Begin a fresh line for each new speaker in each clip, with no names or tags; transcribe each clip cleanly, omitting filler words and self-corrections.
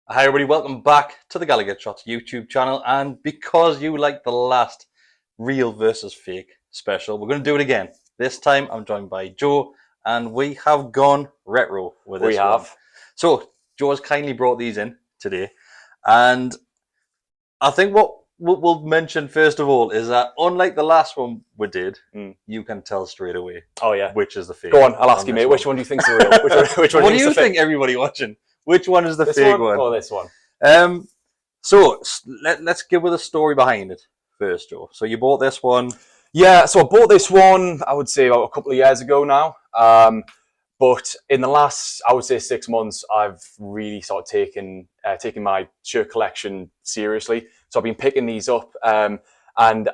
Hi everybody, welcome back to the Gallagher Shots YouTube channel, and because you liked the last real versus fake special, we're going to do it again. This time I'm joined by Joe, and we have gone retro with this one. So Joe has kindly brought these in today, and I think what we'll mention first of all is that unlike the last one we did, you can tell straight away.
Oh yeah,
which is the fake.
Go on, I'll ask you, mate. Which one do you think's the real? Which one
what do you think, everybody watching? Which one is the fake one?
Oh, this one.
So let's give with the story behind it first, Joe. So you bought this one.
Yeah, so I bought this one, I would say about a couple of years ago now. But in the last, I would say 6 months, I've really started taking my shirt collection seriously. So I've been picking these up, and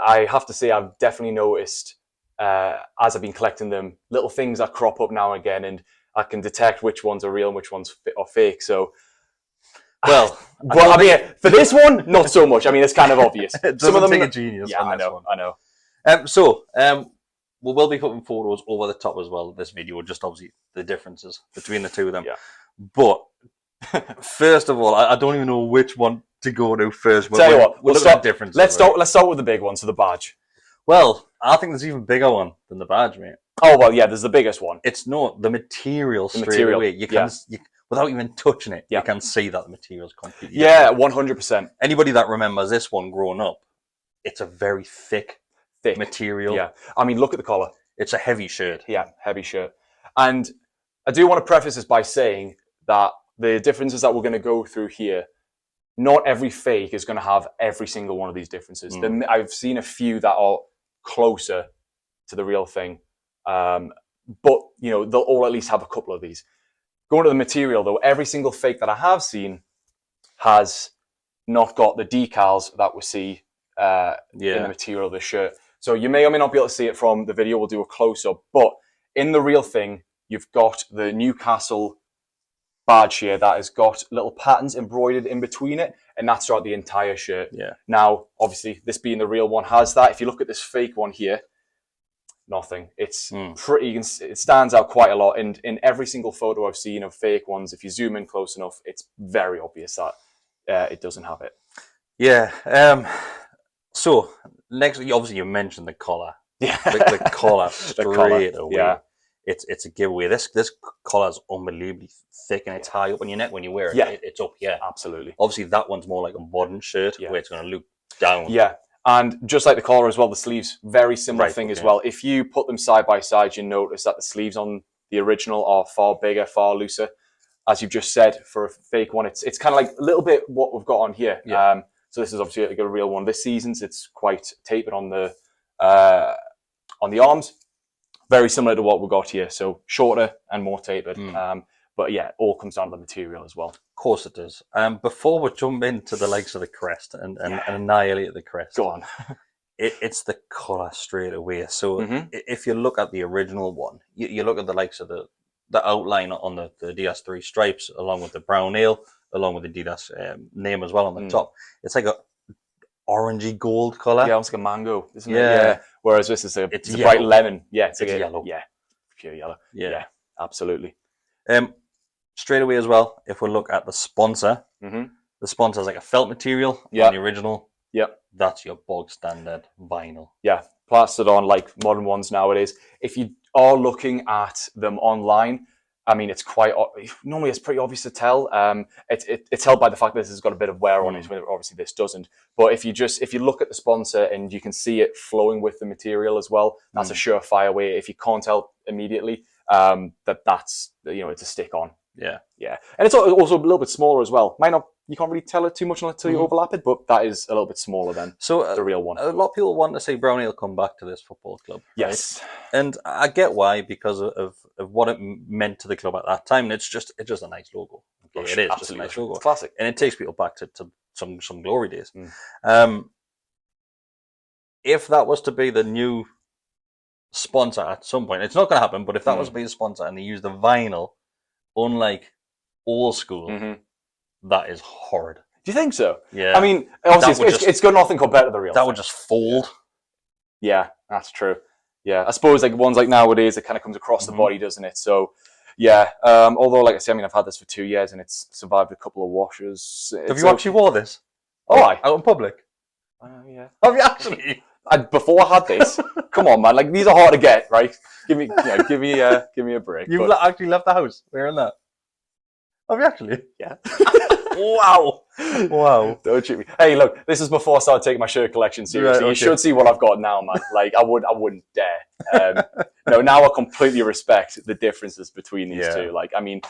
I have to say I've definitely noticed as I've been collecting them, little things that crop up now and again, and I can detect which ones are real and which ones are fake. So,
well,
I mean, for this one, not so much. I mean, it's kind of obvious.
Some of them take a genius.
Yeah,
on this
I know.
We will be putting photos over the top as well. This video, just obviously the differences between the two of them.
Yeah.
But first of all, I don't even know which one to go to first.
Tell you what,
we'll start differences.
Let's start with the big one. So the badge.
Well, I think there's an even bigger one than the badge, mate.
Oh well, yeah. There's the biggest one.
It's not the material straight away. You can, without even touching it, you can see that the material is completely different.
100%.
Anybody that remembers this one growing up, it's a very thick material.
Yeah, I mean, look at the collar.
It's a heavy shirt.
Yeah, heavy shirt. And I do want to preface this by saying that the differences that we're going to go through here, not every fake is going to have every single one of these differences. I've seen a few that are closer to the real thing. But, you know, they'll all at least have a couple of these. Going to the material, though, every single fake that I have seen has not got the decals that we see in the material of the shirt. So you may or may not be able to see it from the video. We'll do a close-up. But in the real thing, you've got the Newcastle badge here that has got little patterns embroidered in between it, and that's throughout the entire shirt.
Yeah.
Now, obviously, this being the real one has that. If you look at this fake one here, nothing. It's pretty. It stands out quite a lot. And in every single photo I've seen of fake ones, if you zoom in close enough, it's very obvious that it doesn't have it.
Yeah. So next, obviously, you mentioned the collar.
Yeah,
the collar straight away.
Yeah,
it's a giveaway. This collar is unbelievably thick, and it's high up on your neck when you wear it.
Yeah,
it's up here.
Absolutely.
Obviously, that one's more like a modern shirt where it's going to look down.
Yeah. And just like the collar as well, the sleeves, very similar thing as well. If you put them side by side, you notice that the sleeves on the original are far bigger, far looser. As you've just said, for a fake one, it's kind of like a little bit what we've got on here. Yeah. So this is obviously like a real one. This season's, it's quite tapered on the arms. Very similar to what we've got here. So shorter and more tapered. But yeah, it all comes down to the material as well.
Of course it does. Before we jump into the likes of the crest and annihilate the crest,
go on.
it's the colour straight away. So if you look at the original one, you look at the likes of the outline on the DS3 stripes, along with the brown nail, along with the Adidas name as well on the top. It's like a orangey gold colour.
Yeah, almost like a mango, isn't it? Yeah. Whereas this is it's a bright lemon. Yeah, it's yellow. Yeah, pure yellow. Yeah, absolutely.
Straight away as well, if we look at the sponsor, the sponsor is like a felt material on the original.
Yep.
That's your bog standard vinyl. Yeah,
plastered on like modern ones nowadays. If you are looking at them online, I mean, it's normally it's pretty obvious to tell. It's held by the fact that this has got a bit of wear on it, when obviously this doesn't. But if you look at the sponsor and you can see it flowing with the material as well, that's a surefire way. If you can't tell immediately, that's it's a stick on.
Yeah.
And it's also a little bit smaller as well. You can't really tell it too much until you overlap it, but that is a little bit smaller than the real one.
A lot of people want to see Brownie will come back to this football club.
Yes.
Right? And I get why, because of what it meant to the club at that time. And it's just a nice logo. Okay, it is just a nice logo.
It's classic.
And it takes people back to some glory days. If that was to be the new sponsor at some point, it's not going to happen, but if that was to be the sponsor and they use the vinyl, unlike old school, that is horrid.
Do you think so?
Yeah.
I mean, obviously, it's got nothing compared to the real.
That would just fold.
Yeah, that's true. Yeah, I suppose like ones like nowadays, it kind of comes across the body, doesn't it? So Yeah. Although, like I say, I mean, I've had this for 2 years and it's survived a couple of washes.
Have you actually wore this?
Oh, I.
Out in public?
Yeah.
Have you actually?
Before I had this, come on, man. Like, these are hard to get, right? Give me a break.
You've actually left the house wearing that? Have you actually?
Yeah.
Wow. Wow.
Don't shoot me. Hey, look, this is before I started taking my shirt collection seriously.
Right, okay.
You should see what I've got now, man. Like, I wouldn't dare. No, now I completely respect the differences between these two. Like, I mean,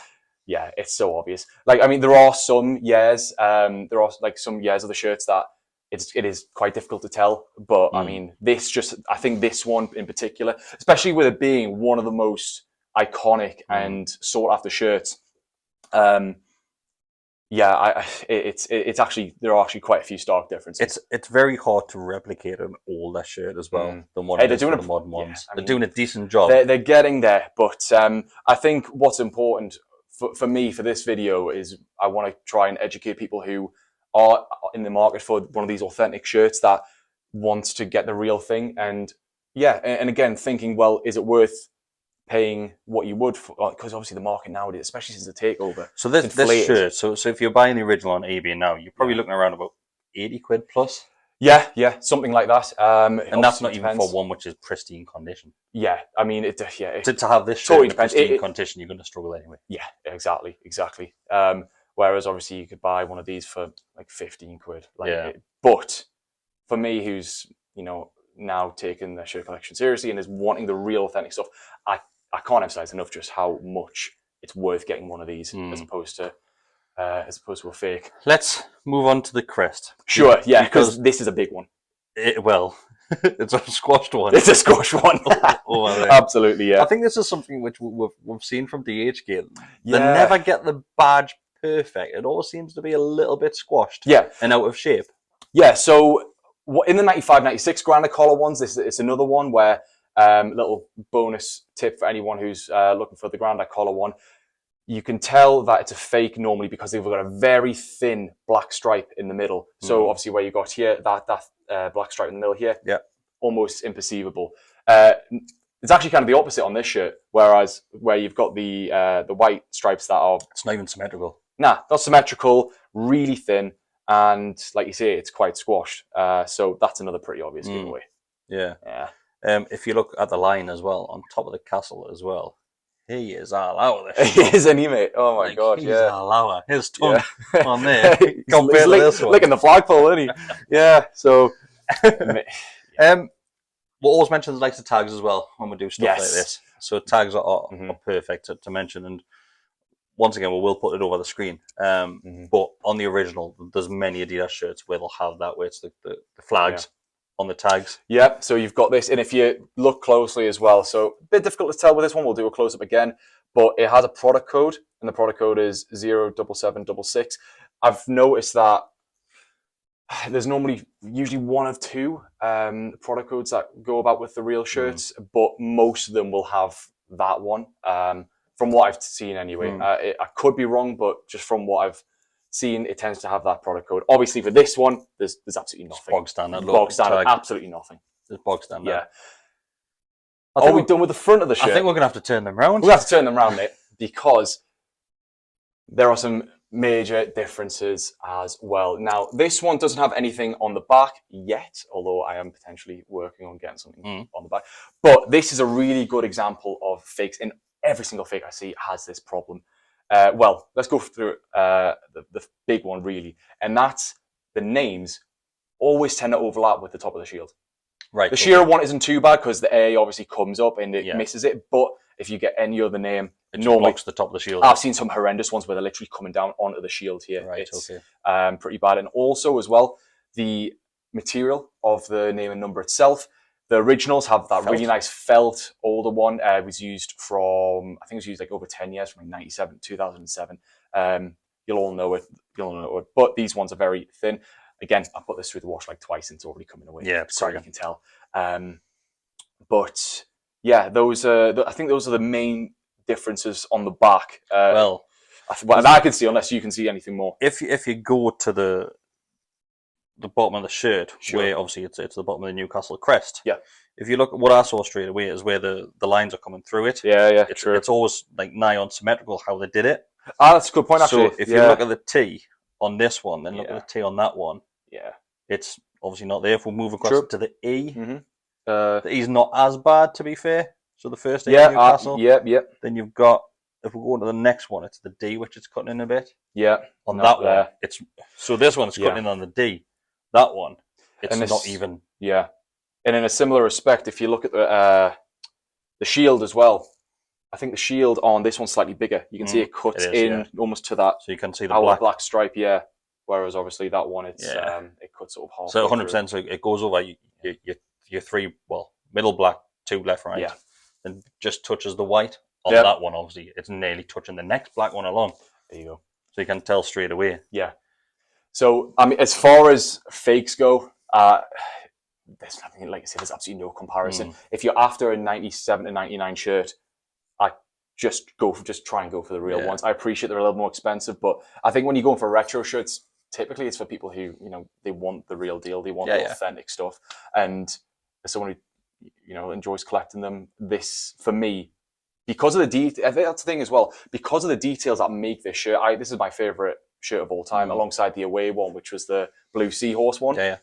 yeah, it's so obvious. Like, I mean, there are some years, there are like some years of the shirts that it is quite difficult to tell. But I mean, I think this one in particular, especially with it being one of the most iconic and sought after shirts. It's actually, there are actually quite a few stark differences.
It's very hard to replicate an older shirt as well than what
they're doing
the modern ones.
I
they're
mean,
doing a decent job.
They're getting there, but I think what's important for me for this video is I want to try and educate people who are in the market for one of these authentic shirts that want to get the real thing. And again, thinking, well, is it worth paying what you would for, because obviously the market nowadays, especially since the takeover.
So this shirt, so if you're buying the original on eBay now, you're probably looking around about 80 quid plus.
Yeah, something like that.
And that's not even for one which is pristine condition.
Yeah, I mean, to
have this shirt in pristine condition, you're going to struggle anyway.
Yeah, exactly. Whereas obviously you could buy one of these for like 15 quid. But for me, who's now taking the shirt collection seriously and is wanting the real authentic stuff, I can't emphasize enough just how much it's worth getting one of these as opposed to a fake.
Let's move on to the crest.
Sure, yeah, because this is a big one.
It's a squashed one.
It's a squashed one. Absolutely, yeah.
I think this is something which we've seen from DHGate. They never get the badge perfect. It always seems to be a little bit squashed and out of shape. Yeah,
so in the 95, 96 Granda collar ones, it's another one where, little bonus tip for anyone who's looking for the Granda collar one, you can tell that it's a fake normally because they've got a very thin black stripe in the middle. So obviously where you got here, that black stripe in the middle here, almost imperceivable. It's actually kind of the opposite on this shirt, whereas where you've got the white stripes that are...
It's not even symmetrical.
Nah, not symmetrical, really thin, and like you say, it's quite squashed. So that's another pretty obvious giveaway.
Yeah. If you look at the line as well, on top of the castle as well, he is all out there.
He is, isn't he, mate? Oh my God,
he's all out. His tongue on there.
He's licking the flagpole, isn't he? Yeah, so...
We'll always mention the likes of tags as well when we do stuff like this. So tags are perfect to mention, and once again, we will put it over the screen. But on the original, there's many Adidas shirts where they'll have that, where it's the flags on the tags.
Yeah, so you've got this, and if you look closely as well, so a bit difficult to tell with this one, we'll do a close-up again, but it has a product code, and the product code is 07766. I've noticed that there's usually one of two product codes that go about with the real shirts, but most of them will have that one. From what I've seen anyway. I could be wrong, but just from what I've seen, it tends to have that product code. Obviously, for this one, there's absolutely nothing.
Bog standard.
Bog standard, absolutely nothing.
There's bog standard.
Yeah. Are we done with the front of the shirt?
I think we're going to have to turn them around.
We're going to have to turn them around, mate, because there are some major differences as well. Now, this one doesn't have anything on the back yet, although I am potentially working on getting something on the back. But this is a really good example of fakes. In every single fake I see has this problem. Well, let's go through the big one, really. And that's the names always tend to overlap with the top of the shield.
Right.
The Shearer one isn't too bad because the A obviously comes up and it misses it. But if you get any other name,
it normally blocks the top of the shield.
I've seen some horrendous ones where they're literally coming down onto the shield here.
Right,
it's pretty bad. And also, as well, the material of the name and number itself. The originals have that really nice felt older one. It was used from, I think it was used like over 10 years, from like 97, 2007. You'll all know it. But these ones are very thin. Again, I put this through the wash like twice and it's already coming away.
Yeah,
so you can tell. But yeah, I think those are the main differences on the back.
Well,
I can see, unless you can see anything more.
If you go to the bottom of the shirt, where obviously it's the bottom of the Newcastle crest.
Yeah.
if you look at what I saw straight away is where the lines are coming through it.
Yeah, true.
It's always like nigh on symmetrical how they did it.
Ah, that's a good point, actually.
So if you look at the T on this one, then look at the T on that one.
Yeah.
It's obviously not there. If we move across to the E,
the
E's not as bad, to be fair. So the first E in Newcastle. Then you've got, if we go on to the next one, it's the D, which it's cutting in a bit.
Yeah.
On that one, it's so this one is cutting in on the D. That one, it's not even.
Yeah. And in a similar respect, if you look at the shield as well, I think the shield on this one's slightly bigger. You can see it cuts almost to that.
So you can see the
black stripe, Whereas obviously that one, it's it cuts sort of half.
So 100%. So it goes over your three, middle black, two left, right, and just touches the white on that one. Obviously, it's nearly touching the next black one along.
There you go.
So you can tell straight away.
Yeah. So I mean, as far as fakes go, there's nothing, like I said, there's absolutely no comparison. If you're after a 97 to 99 shirt, just try and go for the real ones. I appreciate they're a little more expensive, but I think when you're going for retro shirts, typically it's for people who, they want the real deal, they want the authentic stuff. And as someone who, enjoys collecting them, this, for me, because of the detail, I think that's the thing as well, because of the details that make this shirt, this is my favorite shirt of all time, alongside the away one, which was the blue seahorse one.
Yeah.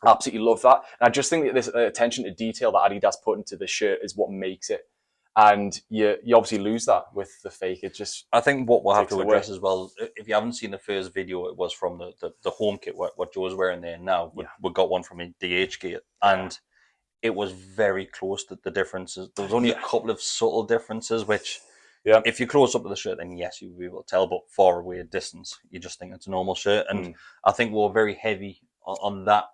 Absolutely love that. And I just think that this attention to detail that Adidas put into the shirt is what makes it. And you obviously lose that with the fake. It just,
I think what we'll have to address as well, if you haven't seen the first video, it was from the home kit, what Joe's wearing there now. We got one from a DHGate, and it was very close to the differences. There was only a couple of subtle differences, which if you close up to the shirt, then yes, you will be able to tell, but far away a distance, you just think it's a normal shirt. And I think we're very heavy on that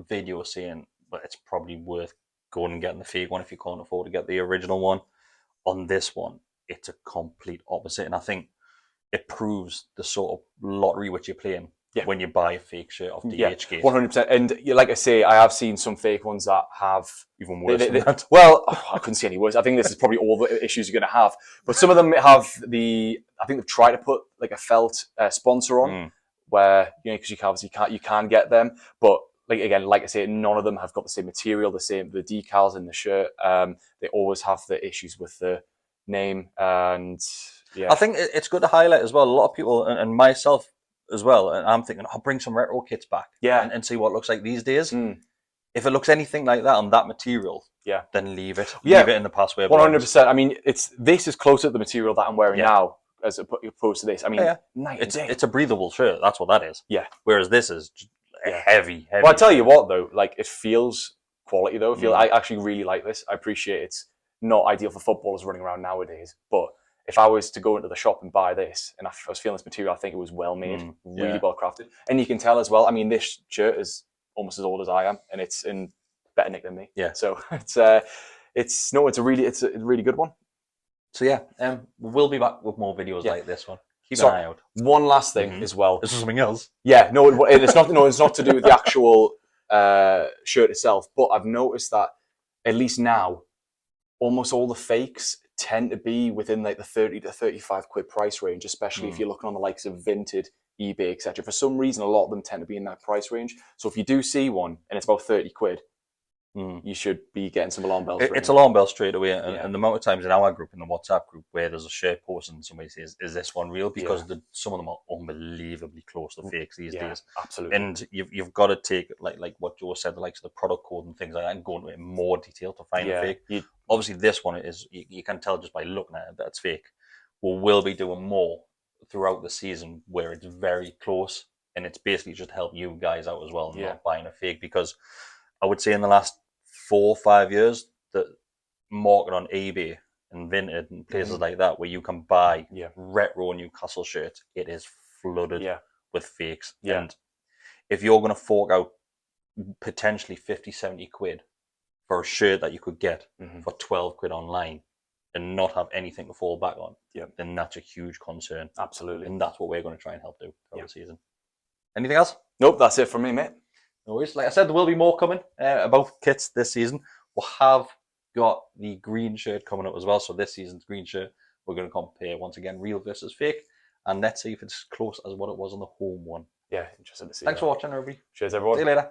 video saying, but it's probably worth going and getting the fake one if you can't afford to get the original one. On this one, it's a complete opposite, and I think it proves the sort of lottery which you're playing when you buy a fake shirt off DHGate.
100%. And like I say, I have seen some fake ones that have
even worse than that.
Well, I couldn't see any worse. I think this is probably all the issues you're going to have. But some of them have I think they've tried to put like a felt sponsor on, where because you can get them, but like I say, none of them have got the same material, the decals in the shirt. They always have the issues with the name, and
I think it's good to highlight as well. A lot of people, and myself as well, and I'm thinking, I'll bring some retro kits back, and see what it looks like these days. If it looks anything like that on that material, then leave it. Leave it in the past where
100%. I mean, this is closer to the material that I'm wearing now, as opposed to this. I mean, night and day.
It's a breathable shirt. That's what that is.
Yeah.
Whereas this is heavy.
Well, I tell you what, though, like it feels quality, though. I actually really like this. I appreciate it's not ideal for footballers running around nowadays, but if I was to go into the shop and buy this, and I was feeling this material, I think it was well made, really well crafted. And you can tell as well, I mean, this shirt is almost as old as I am, and it's in better nick than me. Yeah. So it's a really good one.
So we'll be back with more videos like this one. Keep an eye out.
One last thing as well.
This is something else.
Yeah, no, it's not. No, it's not to do with the actual shirt itself. But I've noticed that at least now, almost all the fakes tend to be within like the 30 to 35 quid price range, especially if you're looking on the likes of Vinted, eBay, etc. For some reason, a lot of them tend to be in that price range. So if you do see one and it's about 30 quid, you should be getting some alarm bells.
It's alarm bells straight away. And the amount of times in our group, in the WhatsApp group, where there's a shirt post and somebody says, is this one real? Because some of them are unbelievably close to fakes these days.
Absolutely.
And you've got to take, like what Joe said, the likes of the product code and things like that, and go into more detail to find a fake. Obviously, this one is, you can tell just by looking at it that it's fake. We'll be doing more throughout the season where it's very close, and it's basically just to help you guys out as well, not buying a fake. Because I would say in the last 4 or 5 years, the market on eBay and Vinted and places like that, where you can buy retro Newcastle shirts, it is flooded with fakes. And if you're going to fork out potentially 50, 70 quid for a shirt that you could get for 12 quid online and not have anything to fall back on, then that's a huge concern.
Absolutely.
And that's what we're going to try and help do for the season. Anything else?
Nope, that's it from me, mate.
No worries. Like I said, there will be more coming about kits this season. We'll have got the green shirt coming up as well. So this season's green shirt, we're going to compare once again real versus fake, and let's see if it's close as what it was on the home one.
Yeah, interesting to see.
Thanks for watching, everybody.
Cheers, everyone.
See you later.